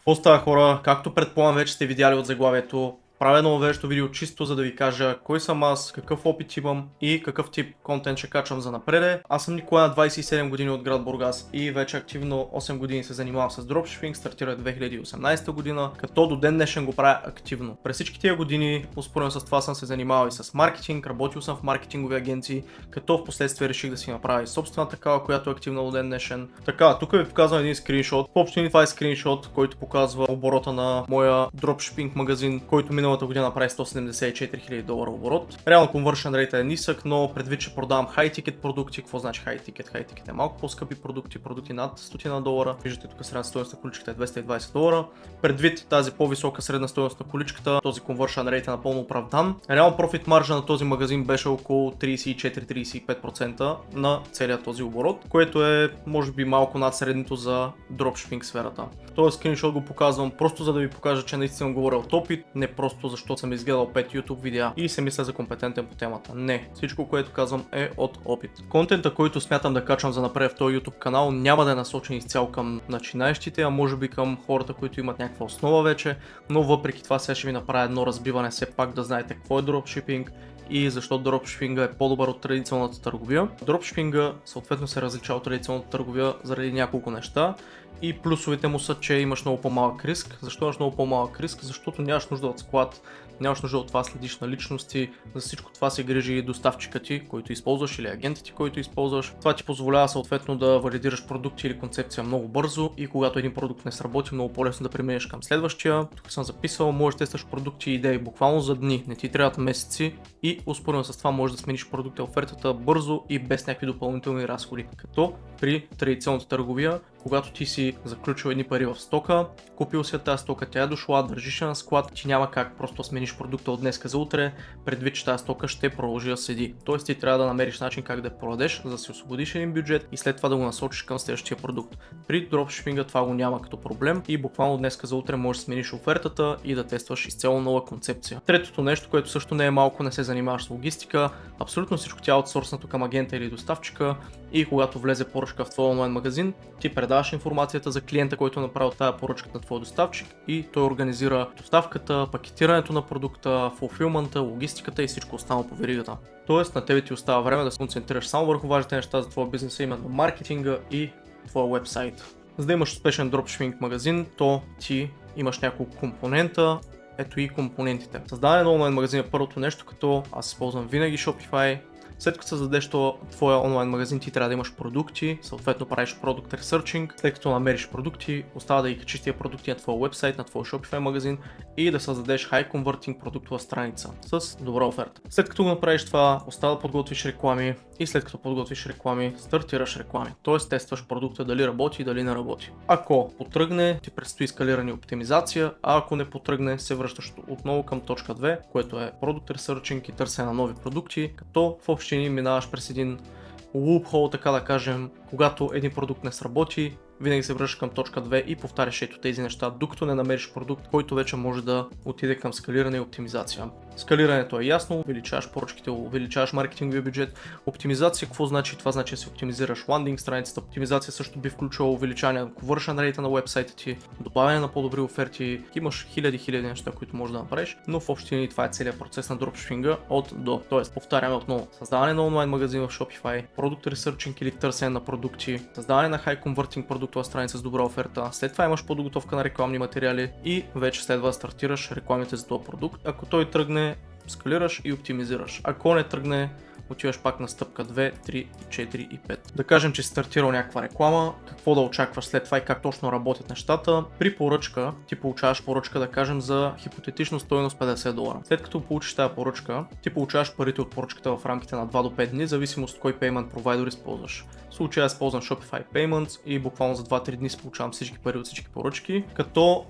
Какво става, хора? Както предполагам вече сте видяли от заглавието, правя едно ново видео чисто за да ви кажа кой съм аз, какъв опит имам и какъв тип контент ще качвам за напреде. Аз съм Николай на 27 години от град Бургас и вече активно 8 години се занимавам с дропшипинг, стартира 2018 година, като до ден днешен го правя активно. През всички тия години, успоредно с това съм се занимавал и с маркетинг, работил съм в маркетингови агенции, като в последствие реших да си направя и собствена такава, която е активна до ден днешен. Така, тук ви показвам един скриншот. В общини това е скриншот, който показва оборота на моя дропшипинг магазин, който миналата година направи $174 000 оборот. Реално conversion rate е нисък, но предвид, че продавам high ticket продукти. Какво значи high ticket? High ticket е малко по-скъпи продукти, продукти над $100. Виждате тук средна стойност на количката е $220. Предвид тази по-висока средна стойност на количката, този conversion rate е напълно оправдан. Реално профит маржа на този магазин беше около 34-35% на целият този оборот, което е може би малко над средното за дропшипинг сферата. Този скриншот го показвам просто за да ви покажа, че наистина говоря от опит, не просто защото съм изгледал 5 YouTube видеа и се мисля за компетентен по темата. Не, всичко, което казвам е от опит. Контента, който смятам да качвам за напред в този YouTube канал, няма да е насочен изцяло към начинаещите, а може би към хората, които имат някаква основа вече, но въпреки това сега ще ви направя едно разбиване, все пак да знаете какво е дропшипинг и защо дропшипинга е по-добър от традиционната търговия. Дропшипинга съответно се различава от традиционната търговия заради няколко неща. И плюсовете му са, че имаш много по-малък риск. Защо имаш много по-малък риск? Защото нямаш нужда от склад, нямаш нужда от това следиш на личности, за всичко това се грижи и доставчика ти, който използваш, или агентите ти, който използваш. Това ти позволява съответно да валидираш продукти или концепция много бързо и когато един продукт не сработи, много по-лесно да преминеш към следващия. Тук съм записал, можеш да тестваш продукти и идеи буквално за дни, не ти трябват месеци и успоредно с това можеш да смениш продукта и офертата бързо и без някакви допълнителни разходи. Като при традиционната търговия, когато ти си заключил едни пари в стока, купил си тази стока, тя е дошла, държиш на склад, ти няма как просто да смениш продукта от днеска за утре, предвид, че тази стока ще продължи да седи. Тоест ти трябва да намериш начин как да я продадеш, за да си освободиш един бюджет и след това да го насочиш към следващия продукт. При дропшипинга това го няма като проблем и буквално днеска за утре можеш да смениш офертата и да тестваш изцяло нова концепция. Третото нещо, което също не е малко, не се занимаваш с логистика, абсолютно всичко тя е аутсорснато към агента или доставчика и когато влезе поръчка в твой онлайн магазин, ти предаваш информацията за клиента, който е направил тази поръчка на твой доставчик и той организира доставката, пакетирането на продукта, фулфилмента, логистиката и всичко останало по веригата. Тоест на тебе ти остава време да се концентрираш само върху важните неща за твоя бизнес, именно маркетинга и твоя уебсайт. За да имаш успешен дропшипинг магазин, то ти имаш няколко компонента. Ето и компонентите. Създаване на онлайн магазин е първото нещо, като аз използвам винаги Shopify. След като създадеш твоя онлайн магазин, ти трябва да имаш продукти, съответно правиш продукт ресърчинг. След като намериш продукти, остава да ги качиш тия продукти на твоя вебсайт, на твоя Shopify магазин и да създадеш high converting продуктова страница с добра оферта. След като го направиш това, остава да подготвиш реклами и след като подготвиш реклами, стартираш реклами. Тоест тестваш продукта дали работи и дали не работи. Ако потръгне, ти предстои скалиране и оптимизация, а ако не потръгне, се връщаш отново към точка 2, което е продукт ресърчинг и търсене на нови продукти, като в общини минаваш през един loophole, така да кажем, когато един продукт не сработи, винаги се връщаш към точка 2 и повтаряш ето тези неща, докато не намериш продукт, който вече може да отиде към скалиране и оптимизация. Скалирането е ясно, увеличаваш поръчките, увеличаваш маркетинговия бюджет. Оптимизация, какво значи? Това значи да си оптимизираш ландинг страницата. Оптимизация също би включвала увеличаване на conversion rate на уебсайта ти, добавяне на по-добри оферти. Имаш хиляди неща, които можеш да направиш, но в общи линии това е целият процес на дропшипинга от до. Тоест, повтаряме отново. Създаване на онлайн магазин в Shopify, продукт ресърчинг или търсене на продукти, създаване на high converting продуктова страница с добра оферта. След това имаш подготовка на рекламни материали и вече следва да стартираш рекламите за този продукт. Ако той тръгне, скалираш и оптимизираш. Ако не тръгне, отиваш пак на стъпка 2, 3, 4 и 5. Да кажем, че си стартирал някаква реклама, какво да очакваш след това и как точно работят нещата. При поръчка ти получаваш поръчка, да кажем, за хипотетична стойност $50. След като получиш тази поръчка, ти получаваш парите от поръчката в рамките на 2 до 5 дни, зависимост от кой payment provider използваш. В случая използвам Shopify Payments и буквално за 2-3 дни си получавам всички пари от всички поръчки, като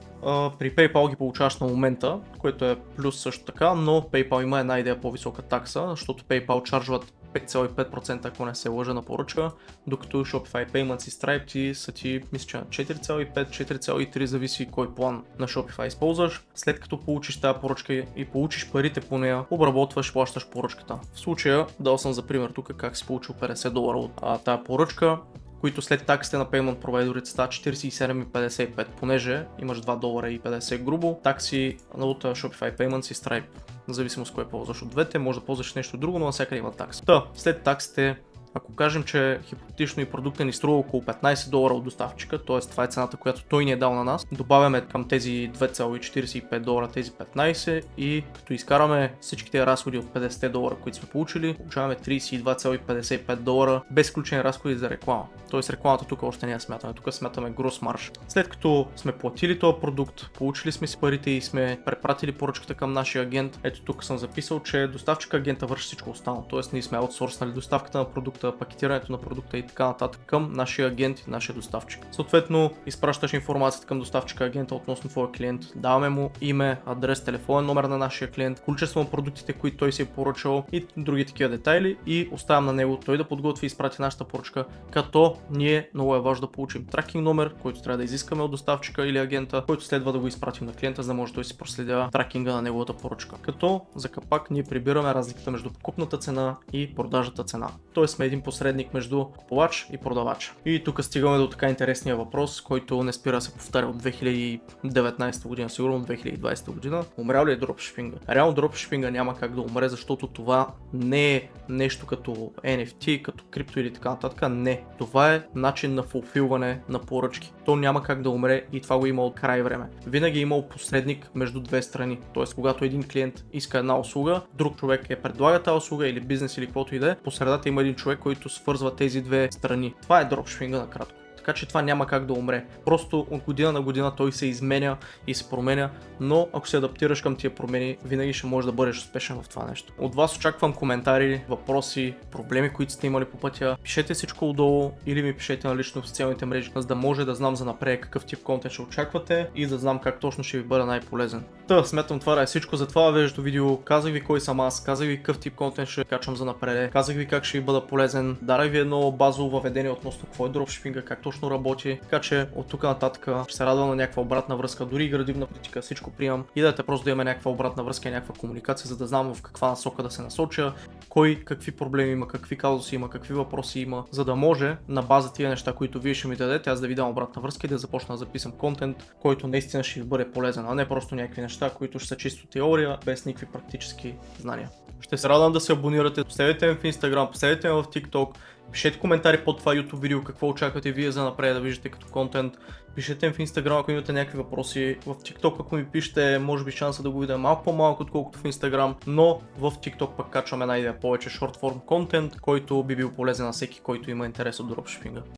при PayPal ги получаваш на момента, което е плюс също така, но PayPal има една идея по-висока такса, защото PayPal чаржват 5,5%, ако не се лъжа, на поръчка, докато Shopify Payments и Stripe ти са ти, мисля, че на 4,5-4,3, зависи кой план на Shopify използваш. След като получиш тази поръчка и получиш парите по нея, обработваш и плащаш поръчката. В случая дал съм за пример тук как си получил $50 от тази поръчка. които след таксите на Payment провайдерите стават 47,55, понеже имаш $2.50 грубо, такси от Shopify Payments и Stripe. В зависимост кое ползваш от двете, може да ползваш нещо друго, но навсякъде има такси. След таксите, ако кажем, че хипотетично и продукта ни струва около $15 от доставчика, т.е. това е цената, която той ни е дал на нас, добавяме към тези $2.45 тези 15 и като изкараме всичките разходи от $50, които сме получили, получаваме $32.55 без включени разходи за реклама. Т.е. рекламата тук още не я смятаме, тук смятаме gross margin. След като сме платили този продукт, получили сме си парите и сме препратили поръчката към нашия агент, ето тук съм записал, че доставчика агента върши всичко останало, т.е. ние сме аутсорснали доставката на продукта, пакетирането на продукта и така нататък към нашия агент и нашия доставчик. Съответно, изпращаш информацията към доставчика агента относно твоя клиент, даваме му име, адрес, телефонен номер на нашия клиент, количество на продуктите, които той си е поръчал и други такива детайли и оставям на него той да подготви и изпрати нашата поръчка, като ние много е важно да получим тракинг номер, който трябва да изискаме от доставчика или агента, който следва да го изпратим на клиента, за да може той си проследява тракинга на неговата поръчка. Като за капак ние прибираме разликата между покупната цена и продажната цена. Тоест сме един посредник между купувач и продавач. И тук стигаме до така интересния въпрос, който не спира да се повтаря от 2019 година, сигурно от 2020 година. Умрял ли е дропшипинга? Реално дропшипинга няма как да умре, защото това не е нещо като NFT, като крипто или така нататък. Не. Това е начин на фулфилване на поръчки. То няма как да умре и това го има от край време. Винаги е имал посредник между две страни. Тоест, когато един клиент иска една услуга, друг човек предлага тази услуга или бизнес или каквото и да е, по средата има един човек, който свързва тези две страни. Това е дропшипинга накратко. Така че това няма как да умре. Просто от година на година той се изменя и се променя, но ако се адаптираш към тия промени, винаги ще можеш да бъдеш успешен в това нещо. От вас очаквам коментари, въпроси, проблеми, които сте имали по пътя. Пишете всичко отдолу или ми пишете на лично в социалните мрежи, за да може да знам за напред какъв тип контент ще очаквате и да знам как точно ще ви бъде най-полезен. Смятам това да е всичко за това веждо видео. Казах ви кой съм аз, казах ви какъв тип контент ще качвам за напред, казах ви как ще ви бъда полезен, дарах ви едно базово въведение относно какво е дропшипинга, как точно работи, така че от тук нататък ще се радвам на някаква обратна връзка, дори и градивна критика, всичко приемам. Идете просто да имаме някаква обратна връзка и някаква комуникация, за да знам в каква насока да се насоча, кой какви проблеми има, какви казуси има, какви въпроси има, за да може на база тия неща, които вие ще ми дадете, аз да ви дам обратна връзка и да започна да записам контент, който наистина ще ви бъде полезен, а не просто някакви неща, които ще са чисто теория, без никакви практически знания. Ще се радвам да се абонирате, последвайте ме в Instagram, последвайте ме в TikTok, пишете коментари под това YouTube видео, какво очаквате вие за напред да виждате като контент. Пишете ми в Instagram, ако имате някакви въпроси. В TikTok, ако ми пишете, може би шанса да го видя малко по-малко, отколкото в Instagram, но в TikTok пък качваме една идея повече short form контент, който би бил полезен на всеки, който има интерес от дропшипинга.